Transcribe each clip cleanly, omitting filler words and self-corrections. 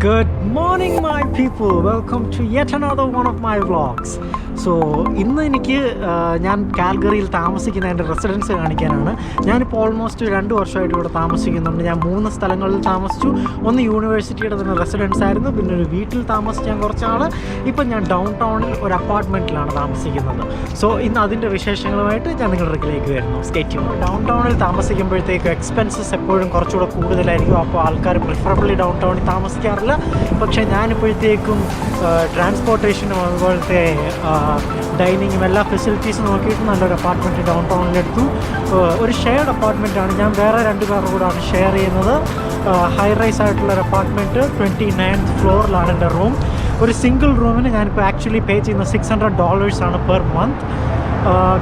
Good morning my people, welcome to yet another one of my vlogs. So ഇന്ന് എനിക്ക് ഞാൻ കാൽഗറിയിൽ താമസിക്കുന്ന എൻ്റെ റെസിഡൻസ് കാണിക്കാനാണ്. ഞാനിപ്പോൾ ഓൾമോസ്റ്റ് 2 വർഷമായിട്ട് ഇവിടെ താമസിക്കുന്നുണ്ട്. ഞാൻ 3 സ്ഥലങ്ങളിൽ താമസിച്ചു. ഒന്ന് യൂണിവേഴ്സിറ്റിയുടെ തന്നെ റെസിഡൻസ് ആയിരുന്നു, പിന്നെ ഒരു വീട്ടിൽ താമസിച്ച് ഞാൻ കുറച്ചാൾ. ഇപ്പം ഞാൻ ഡൗൺ ടൗണിൽ ഒരു അപ്പാർട്ട്മെൻറ്റിലാണ് താമസിക്കുന്നത്. സോ ഇന്ന് അതിൻ്റെ വിശേഷങ്ങളുമായിട്ട് ഞാൻ നിങ്ങളുടെ അടുക്കിലേക്ക് വരുന്നു. Stay tune. ഡൗൺ ടൗണിൽ താമസിക്കുമ്പോഴത്തേക്കും എക്സ്പെൻസസ് എപ്പോഴും കുറച്ചുകൂടെ കൂടുതലായിരിക്കും. അപ്പോൾ ആൾക്കാർ പ്രിഫറബിളി ഡൗൺ ടൗണിൽ താമസിക്കാറില്ല. പക്ഷേ ഞാനിപ്പോഴത്തേക്കും ട്രാൻസ്പോർട്ടേഷനും അതുപോലത്തെ ഡൈനിങ്ങും എല്ലാ ഫെസിലിറ്റീസും നോക്കിയിട്ട് നല്ലൊരു അപ്പാർട്ട്മെൻറ്റ് ഡൗൺ ടൗണിലെടുത്തു. ഒരു ഷെയർഡ് അപ്പാർട്ട്മെൻറ്റാണ്. ഞാൻ വേറെ 2 പേരുടെ കൂടാണ് ഷെയർ ചെയ്യുന്നത്. ഹൈ റൈസ് ആയിട്ടുള്ളൊരു അപ്പാർട്ട്മെൻറ്റ്, 29th ഫ്ലോറിലാണ് എൻ്റെ റൂം. ഒരു സിംഗിൾ റൂമിന് ഞാനിപ്പോൾ ആക്ച്വലി പേ ചെയ്യുന്ന $600 ആണ് പെർ മന്ത്.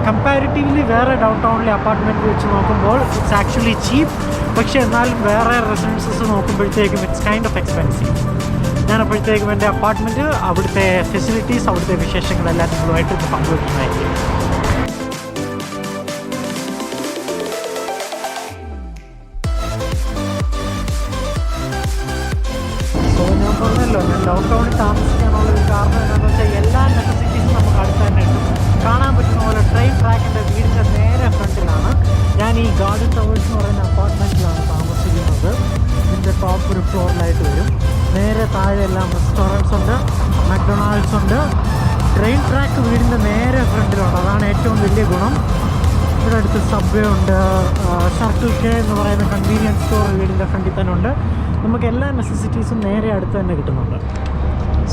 കമ്പാരിറ്റീവ്ലി വേറെ ഡൗൺ ടൗണിലെ അപ്പാർട്ട്മെൻറ്റ് വെച്ച് നോക്കുമ്പോൾ ഇറ്റ്സ് ആക്ച്വലി ചീപ്പ്. പക്ഷേ എന്നാലും വേറെ റെസിഡൻസസ് നോക്കുമ്പോഴത്തേക്കും ഇറ്റ്സ് കൈൻഡ് ഓഫ് എക്സ്പെൻസീവ്. ഞാനപ്പോഴത്തേക്കും എൻ്റെ അപ്പാർട്ട്മെൻറ്റ്, അവിടുത്തെ ഫെസിലിറ്റീസ്, അവിടുത്തെ വിശേഷങ്ങളെല്ലാം നിങ്ങളുമായിട്ട് ഇത് പങ്കുവയ്ക്കുന്നതായിരിക്കും. സോ ഞാൻ പറഞ്ഞല്ലോ, ഞാൻ ഡൗൺ ടൗണിൽ താമസിക്കാനുള്ളൊരു കാരണം എന്താണെന്ന് വെച്ചാൽ എല്ലാ നെസസിറ്റീസും നമുക്ക് അടുത്ത് തന്നെ ഉണ്ട്. കാണാൻ പറ്റുന്ന പോലെ ട്രെയിൻ ട്രാക്കിൻ്റെ വീടിൻ്റെ നേരെ ഫ്രണ്ടിലാണ്. ഞാൻ ഈ ഗാർഡൻ ടവേഴ്സ് എന്ന് പറയുന്ന അപ്പാർട്ട്മെൻറ്റിലാണ് താമസിക്കുന്നത്. ഇതിൻ്റെ ടോപ്പ് ഒരു ഫ്ലോറിലായിട്ട് വരും. നേരെ താഴെ എല്ലാം റെസ്റ്റോറൻറ്റ്സ് ഉണ്ട്, മക്ഡൊണാൾഡ്സ് ഉണ്ട്. ട്രെയിൻ ട്രാക്ക് വീടിൻ്റെ നേരെ ഫ്രണ്ടിലുണ്ട്. അതാണ് ഏറ്റവും വലിയ ഗുണം. ഇവിടെ അടുത്ത് സബ്വേ ഉണ്ട്, സർക്കിൾ കെ എന്ന് പറയുന്ന കൺവീനിയൻസ് സ്റ്റോർ വീടിൻ്റെ ഫ്രണ്ടിൽ തന്നെ ഉണ്ട്. നമുക്ക് എല്ലാ നെസസിറ്റീസും നേരെ അടുത്ത് തന്നെ കിട്ടുന്നുണ്ട്.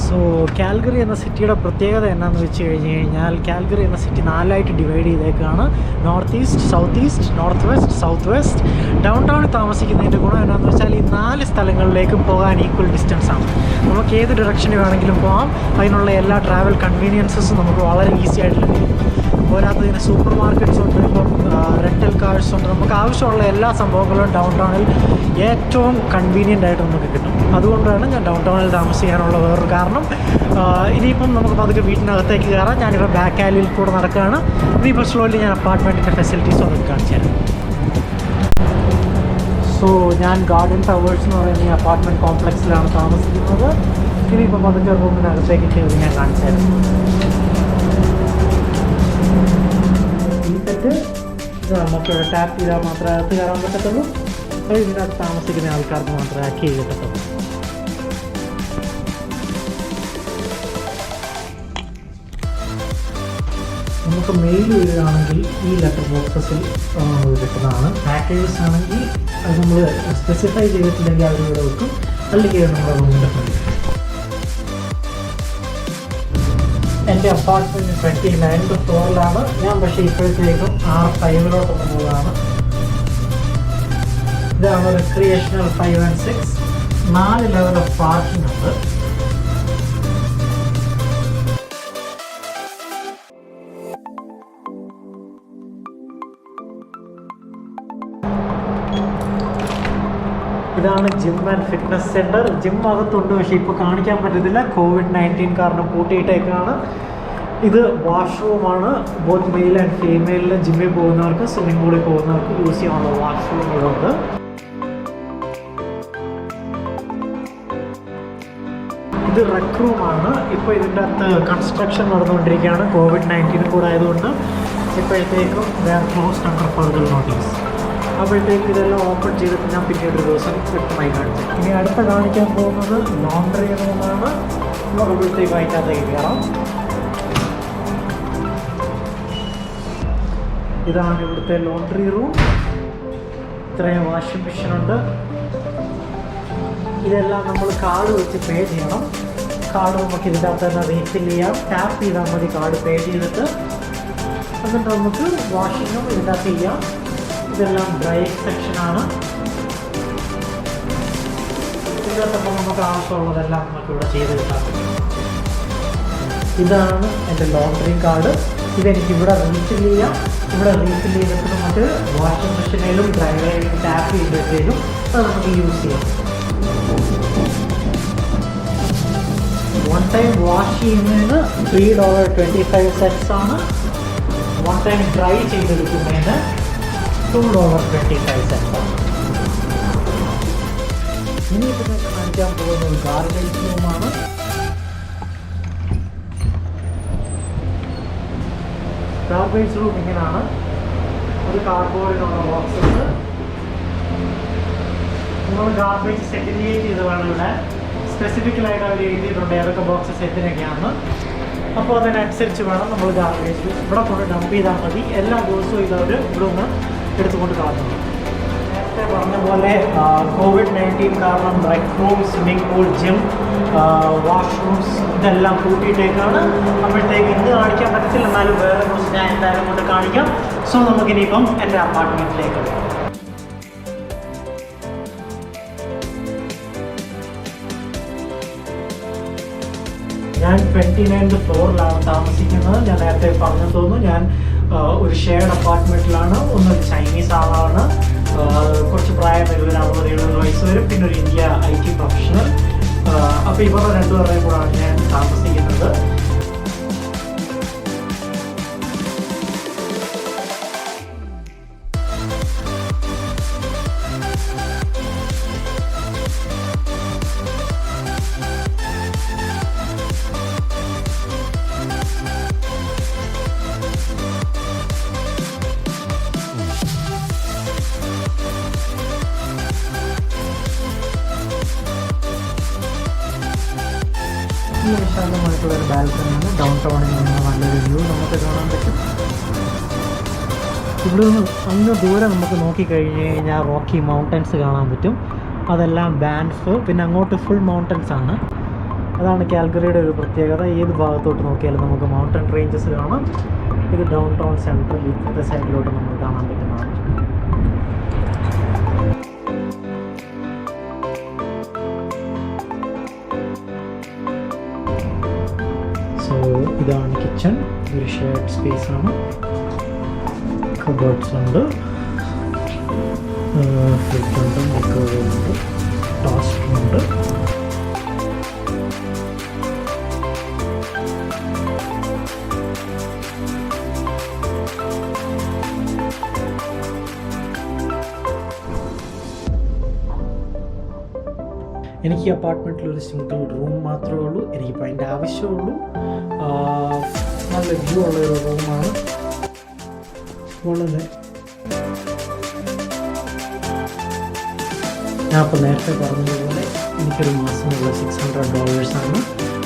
സോ കാൽഗറി എന്ന സിറ്റിയുടെ പ്രത്യേകത എന്നാന്ന് വെച്ച് കഴിഞ്ഞ് കഴിഞ്ഞാൽ, കാൽഗറി എന്ന സിറ്റി 4ആയിട്ട് ഡിവൈഡ് ചെയ്തേക്കാണ്. North east, south east, north west, south west. ഡൗൺ ടൗണിൽ താമസിക്കുന്നതിൻ്റെ ഗുണം എന്നാന്ന് വെച്ചാൽ ഈ 4 സ്ഥലങ്ങളിലേക്കും പോകാൻ ഈക്വൽ ഡിസ്റ്റൻസ് ആണ്. നമുക്ക് ഏത് ഡയറക്ഷനിൽ വേണമെങ്കിലും പോകാം. അതിനുള്ള എല്ലാ ട്രാവൽ കൺവീനിയൻസസും നമുക്ക് വളരെ ഈസി ആയിട്ട് ലഭിക്കും. പോരാത്തതിന് സൂപ്പർ മാർക്കറ്റ്സ് ഉണ്ട്, ഇപ്പം റെൻ്റൽ കാഴ്സ് ഉണ്ട്. നമുക്ക് ആവശ്യമുള്ള എല്ലാ സംഭവങ്ങളും ഡൗൺ ടൗണിൽ ഏറ്റവും കൺവീനിയൻ്റ് ആയിട്ട് നമുക്ക് കിട്ടും. അതുകൊണ്ടാണ് ഞാൻ ഡൗൺ ടൗണിൽ താമസിക്കാനുള്ള വേറൊരു കാരണം. ഇനിയിപ്പം നമുക്ക് പതുക്കെ വീട്ടിനകത്തേക്ക് കയറാം. ഞാനിപ്പോൾ ബാക്ക് ആലിയിൽ കൂടെ നടക്കുകയാണ്. ഇനിയിപ്പോൾ സ്ലോലി ഞാൻ അപ്പാർട്ട്മെൻറ്റിൻ്റെ ഫെസിലിറ്റീസ് അതൊക്കെ കാണിച്ചു തരാം. സോ ഞാൻ ഗാർഡൻ ടവേഴ്സ് എന്ന് പറയുന്ന ഈ അപ്പാർട്ട്മെൻറ്റ് കോംപ്ലക്സിലാണ് താമസിക്കുന്നത്. ഇനിയിപ്പോൾ പതുക്കെ റൂമിനകത്തേക്ക് കയറി ഞാൻ കാണിച്ചു തരാം. ഈ സെറ്റ് ഇത് നമുക്കിവിടെ ടാപ്പ് ചെയ്താൽ മാത്രമേ അകത്ത് കയറാൻ പറ്റത്തുള്ളൂ. അത് ഇതിനകത്ത് താമസിക്കുന്ന ആൾക്കാർക്ക് മാത്രമേ ആക്കി കിട്ടത്തുള്ളൂ. നമുക്ക് മെയിൽ ചെയ്യുകയാണെങ്കിൽ ഈ ലെറ്റർ ബോക്സസിൽ കിട്ടുന്നതാണ്. പാക്കേജസ് ആണെങ്കിൽ അത് നമ്മൾ സ്പെസിഫൈ ചെയ്തിട്ടില്ലെങ്കിൽ അവർ ഇവിടെ വെക്കും, അല്ലെങ്കിൽ നമ്മുടെ റൂമിൻ്റെ ഫ്രണ്ട്. എൻ്റെ അപ്പാർട്ട്മെൻറ്റ് 29th ഫ്ലോറിലാണ്. ഞാൻ പക്ഷേ ഇപ്പോഴത്തേക്കും R5 പോവുകയാണ്. ഇതാണ് recreational 5 and 6. 4 level of parking ഉണ്ട്. ഇതാണ് gym and fitness centre. Gym അകത്തുണ്ട്, പക്ഷേ ഇപ്പോൾ കാണിക്കാൻ പറ്റത്തില്ല, COVID-19 കാരണം പൂട്ടിയിട്ടേക്കാണ്. ഇത് വാഷ്റൂമാണ്. ബോത്ത് മെയിൽ ആൻഡ് ഫീമെയിലിൽ ജിമ്മിൽ പോകുന്നവർക്ക്, സ്വിമ്മിംഗ് പൂളിൽ പോകുന്നവർക്ക് യൂസ് ചെയ്യാനുള്ള വാഷ്റൂമുകളുണ്ട്. ഇത് റെക് റൂമാണ്. ഇപ്പോൾ ഇതിൻ്റെ അകത്ത് കൺസ്ട്രക്ഷൻ നടന്നുകൊണ്ടിരിക്കുകയാണ്. COVID-19 കൂടെ ആയതുകൊണ്ട് ഇപ്പോഴത്തേക്കും they are closed under further notice. അപ്പോഴത്തേക്ക് ഇതെല്ലാം ഓപ്പൺ ചെയ്തിട്ട് ഞാൻ പിന്നീട് ഒരു ദിവസം വ്യക്തമായി കാണിച്ചു. ഇനി അടുത്ത കാണിക്കാൻ പോകുന്നത് ലോണ്ടറി റൂമാണ്. അപ്പോഴത്തേക്ക് അതിനകത്തേക്ക് കയറാം. ഇതാണ് ഇവിടുത്തെ ലോണ്ടറി റൂം. ഇത്രയും വാഷിംഗ് മെഷീനുണ്ട്. ഇതെല്ലാം നമ്മൾ കാർഡ് വെച്ച് പേ ചെയ്യണം. കാർഡ് നമുക്ക് ഇതിൻ്റെ അകത്ത് തന്നെ റീഫിൽ ചെയ്യാം. ടാപ്പ് ചെയ്താൽ മതി കാർഡ് പേ ചെയ്തിട്ട്. എന്നിട്ട് നമുക്ക് വാഷിങ്ങും ഇതിൻ്റെ അകത്ത് ചെയ്യാം. ഇതെല്ലാം ഡ്രൈ സെക്ഷനാണ്. ഇതിനകത്തപ്പോൾ നമുക്ക് ആവശ്യമുള്ളതെല്ലാം നമുക്കിവിടെ ചെയ്ത് കിട്ടാൻ പറ്റും. ഇതാണ് എൻ്റെ ലോണ്ടറി കാർഡ്. ഇതെനിക്ക് ഇവിടെ റീഫിൽ ചെയ്യാം. ഇവിടെ റീഫിൽ ചെയ്തിട്ട് നമുക്ക് വാഷിംഗ് മെഷീനിലും ഡ്രൈവറിലും ടാപ്പ് ചെയ്തിട്ടും അത് നമുക്ക് യൂസ് ചെയ്യാം. വൺ ടൈം വാഷ് ചെയ്യുന്നതിന് $3.25 ആണ്. വൺ ടൈം ഡ്രൈ ചെയ്തെടുക്കുന്നതിന് $2.25 ആണ്. ഇനിയിപ്പോൾ ഞാൻ കാണിക്കാൻ പോകുന്ന ഒരു ഗാർബേജ് റൂമാണ്. ഗാർബേജ് റൂം ഇങ്ങനെയാണ്. ഒരു കാർഡ്ബോർഡിനുള്ള ബോക്സസ്. നമ്മൾ ഗാർബേജ് സെഗ്രിഗേറ്റ് ചെയ്ത് വേണം ഇവിടെ. സ്പെസിഫിക്കലായിട്ട് അവർ എഴുതിയിട്ടുണ്ട് ഏതൊക്കെ ബോക്സസ് എന്തിനൊക്കെയാണ്. അപ്പോൾ അതിനനുസരിച്ച് വേണം നമ്മൾ ഗാർബേജ് ഇവിടെ കൊണ്ട് ഡംപ് ചെയ്താൽ മതി. എല്ലാ ദിവസവും ഇതവർ ഇവിടെ നിന്ന് എടുത്തുകൊണ്ട് കളഞ്ഞു. നേരത്തെ പറഞ്ഞ പോലെ COVID-19 കാരണം rec room, swimming pool, gym, washrooms ഇതെല്ലാം കൂട്ടിയിട്ടേക്കാണ്. അപ്പോഴത്തേക്ക് ഇന്ന് കാണിക്കാൻ പറ്റത്തില്ല, എന്നാലും വേറെ കുറച്ച് ഞാൻ എന്തായാലും കൊണ്ട് കാണിക്കാം. സോ നമുക്കിനിയിപ്പം എൻ്റെ അപ്പാർട്ട്മെൻറ്റിലേക്ക് ഞാൻ 29th ഫ്ലോറിലാണ് താമസിക്കുന്നത്. ഞാൻ നേരത്തെ പറഞ്ഞു തോന്നുന്നു. ഞാൻ ഒരു ഷെയർഡ് അപ്പാർട്ട്മെൻറ്റിലാണ്. ഒന്നൊരു ചൈനീസ് ആളാണ്, കുറച്ച് പ്രായം വരും, ഒരു 60-70 വയസ്സ് വരും, പിന്നെ ഒരു ഇന്ത്യ IT പ്രൊഫഷണൽ. അപ്പോൾ ഇവരുടെ രണ്ടുപേരുടെയും കൂടാണ് ഞാൻ താമസിക്കുന്നത്. വിശാലമായിട്ടുള്ളൊരു ബാൽക്കണിയാണ്. ഡൗൺ ടൗണിൽ നിന്ന് നല്ലൊരു വ്യൂ നമുക്ക് കാണാൻ പറ്റും. ഇവിടെ നിന്ന് അങ്ങ് ദൂരെ നമുക്ക് നോക്കിക്കഴിഞ്ഞ് കഴിഞ്ഞാൽ റോക്കി മൗണ്ടൻസ് കാണാൻ പറ്റും. അതെല്ലാം ബാൻഫ്, പിന്നെ അങ്ങോട്ട് ഫുൾ മൗണ്ടൻസ് ആണ്. അതാണ് കാൽഗറിയുടെ ഒരു പ്രത്യേകത. ഏത് ഭാഗത്തോട്ട് നോക്കിയാലും നമുക്ക് മൗണ്ടൻ റേഞ്ചസ് കാണാം. ഇത് ഡൗൺ ടൗൺ സെൻട്രൽ ഇപ്പോഴത്തെ സൈഡിലോട്ട് നമുക്ക് കാണാൻ പറ്റുന്നതാണ്. ഇതാണ് കിച്ചൺ. ഒരു ഷെയർഡ് സ്പേസ് ആണ്. കബേർഡ്സ് ഉണ്ട്, ഫ്രിഡ്ജ് ഉണ്ട്, മൈക്രോവേവ് ഉണ്ട്, ടോസ്റ്റർ ഉണ്ട്. എനിക്ക് ഈ അപ്പാർട്ട്മെൻറ്റിൽ ഒരു സിംഗിൾ റൂം മാത്രമേ ഉള്ളൂ. എനിക്കിപ്പോൾ അതിൻ്റെ ആവശ്യമുള്ളൂ. നല്ല വ്യൂ ഉള്ളൊരു റൂമാണ്. വളരെ ഞാൻ ഇപ്പോൾ നേരത്തെ പറഞ്ഞതുപോലെ എനിക്കൊരു മാസമുള്ള $600 ആണ്.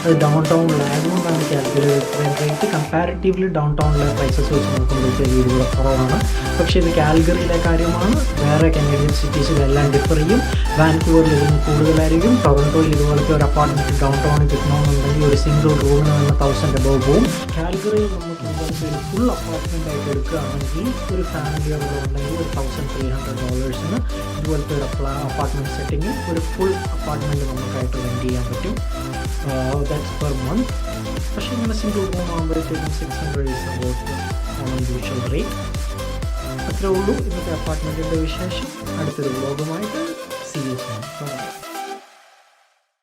അത് ഡൗൺ ടൗണിലായതുകൊണ്ടാണ് കാൽക്കുലേറ്റ് റേറ്റ്. കമ്പാരിറ്റീവ്ലി ഡൗൺ ടൗണിലെ പ്രൈസസ് വെച്ച് നോക്കുമ്പോഴത്തേക്ക് ഇതിലൂടെ കുറവാണ്. പക്ഷേ ഇത് കാൽഗറിയിലെ കാര്യമാണ്. വേറെ കനേഡിയൻ സിറ്റീസിലെല്ലാം ഡിഫർ ചെയ്യും. വാൻകൂവറിൽ ഇതിന് കൂടുതലായിരിക്കും. ടൊറൻറ്റോയിൽ ഇതുപോലത്തെ ഒരു അപ്പാർട്ട്മെൻറ്റ് ഡൗൺ ടൗണിൽ കിട്ടണമെന്നുണ്ടെങ്കിൽ ഒരു സിംഗിൾ റൂമിന് തന്നെ 1000 above പോവും. കാൽഗറിയിൽ നമുക്ക് ഇതുപോലത്തെ ഒരു ഫുൾ അപ്പാർട്ട്മെൻ്റ് ആയിട്ട് എടുക്കുകയാണെങ്കിൽ ഒരു ഫാമിലി അവിടെ ഉണ്ടെങ്കിൽ ഒരു $1300 ഇതുപോലത്തെ ഒരു അപ്പാർട്ട്മെൻറ്റ് സെറ്റിങ്ങിൽ ഒരു ഫുൾ അപ്പാർട്ട്മെൻറ്റ് നമുക്കായിട്ട് റെൻറ്റ് ചെയ്യാൻ പറ്റും. That's per month. പക്ഷേ ഇങ്ങനെ സിംഗിൾ റൂം ആകുമ്പോഴത്തേക്കും 600 is about on usual rate. അത്രേ ഉള്ളൂ ഇന്നത്തെ അപ്പാർട്ട്മെൻറ്റിൻ്റെ വിശേഷം. അടുത്തൊരു വ്ലോഗുമായിട്ട് see you soon. Bye.